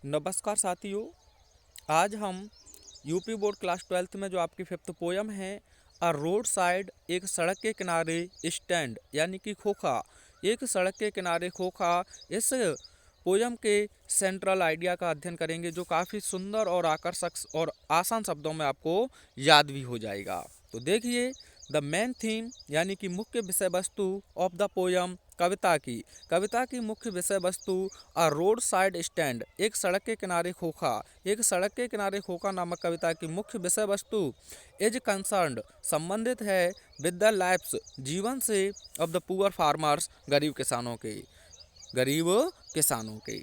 नमस्कार साथियों। आज हम यूपी बोर्ड क्लास 12th में जो आपकी फिफ्थ पोयम है अ रोड साइड, एक सड़क के किनारे स्टैंड यानी कि खोखा, एक सड़क के किनारे खोखा, इस पोयम के सेंट्रल आइडिया का अध्ययन करेंगे जो काफ़ी सुंदर और आकर्षक और आसान शब्दों में आपको याद भी हो जाएगा। तो देखिए, द मेन थीम यानी कि मुख्य विषय वस्तु ऑफ द पोयम, कविता की मुख्य विषय वस्तु अ रोड साइड स्टैंड, एक सड़क के किनारे खोखा। एक सड़क के किनारे खोखा नामक कविता की मुख्य विषय वस्तु इज कंसर्न्ड, संबंधित है, विद द लाइफ्स, जीवन से, ऑफ द पुअर फार्मर्स, गरीब किसानों के।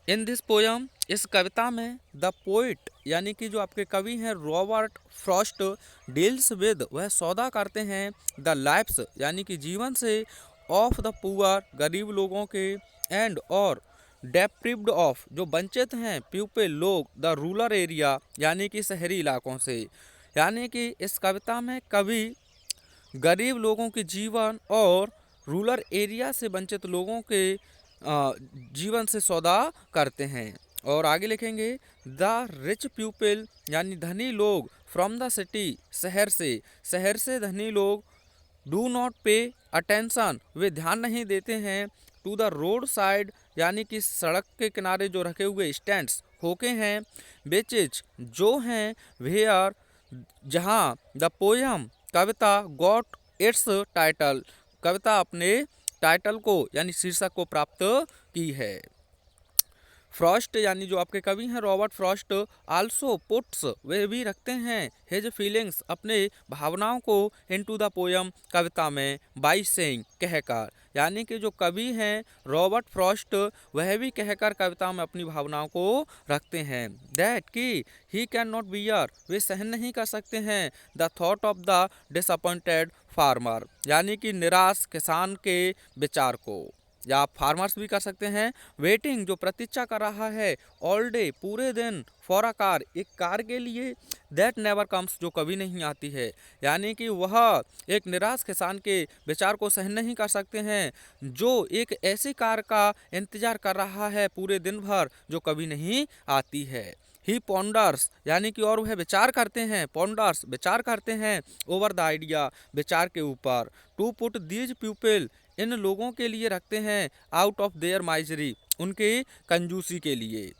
इन दिस पोयम, इस कविता में, द पोइट यानी कि जो आपके कवि हैं रॉबर्ट फ्रॉस्ट, डील्स विद, वह सौदा करते हैं, द लाइफ्स यानी कि जीवन से, ऑफ द पुअर, गरीब लोगों के, एंड और डेप्रिव्ड ऑफ, जो वंचित हैं, पीपल लोग, द रूरल एरिया यानी कि शहरी इलाकों से। यानी कि इस कविता में कवि गरीब लोगों के जीवन और रूरल एरिया से वंचित लोगों के जीवन से सौदा करते हैं। और आगे लिखेंगे, द रिच पीपल यानी धनी लोग, फ्रॉम द सिटी, शहर से धनी लोग, डू नॉट पे अटेंशन, वे ध्यान नहीं देते हैं, टू द रोड साइड यानी कि सड़क के किनारे जो रखे हुए स्टैंड्स होके हैं, बेचेज जो हैं, वेयर जहाँ, द पोयम कविता गॉट इट्स टाइटल, कविता अपने टाइटल को यानी शीर्षक को प्राप्त की है। फ्रॉस्ट यानी जो आपके कवि हैं रॉबर्ट फ्रॉस्ट, आल्सो पुट्स, वे भी रखते हैं, हिज फीलिंग्स, अपने भावनाओं को, इनटू द पोयम, कविता में, बाई सेइंग, कहकर। यानी कि जो कवि हैं रॉबर्ट फ्रॉस्ट, वह भी कहकर कविता में अपनी भावनाओं को रखते हैं। दैट कि ही कैन नॉट बियर, वे सहन नहीं कर सकते हैं, the thought of the disappointed farmer, यानी कि निराश किसान के विचार को, या आप फार्मर्स भी कर सकते हैं। वेटिंग, जो प्रतीक्षा कर रहा है, ऑल डे, पूरे दिन, फॉर अ कार, एक कार के लिए, दैट नेवर कम्स, जो कभी नहीं आती है। यानी कि वह एक निराश किसान के विचार को सहन नहीं कर सकते हैं जो एक ऐसी कार का इंतजार कर रहा है पूरे दिन भर जो कभी नहीं आती है। ही पॉन्डर्स यानी कि और वह विचार करते हैं, पॉन्डर्स विचार करते हैं, ओवर द आइडिया, विचार के ऊपर, टू पुट दीज पीपल, इन लोगों के लिए रखते हैं, आउट ऑफ देयर माइजरी, उनके कंजूसी के लिए,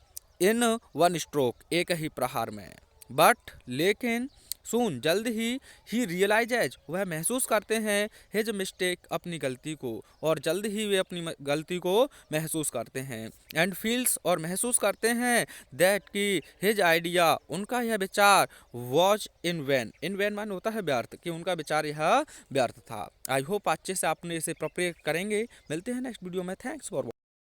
इन वन स्ट्रोक, एक ही प्रहार में। बट लेकिन सून, जल्द ही रियलाइजेज, वह महसूस करते हैं, हिज मिस्टेक, अपनी गलती को, और जल्द ही वे अपनी गलती को महसूस करते हैं, एंड फील्स, और महसूस करते हैं, दैट कि हिज आइडिया, उनका यह विचार, वॉज इन वैन मान होता है व्यर्थ, कि उनका विचार यह व्यर्थ था। आई होप अच्छे से आपने इसे प्रिपेयर करेंगे। मिलते हैं नेक्स्ट वीडियो में। Thanks for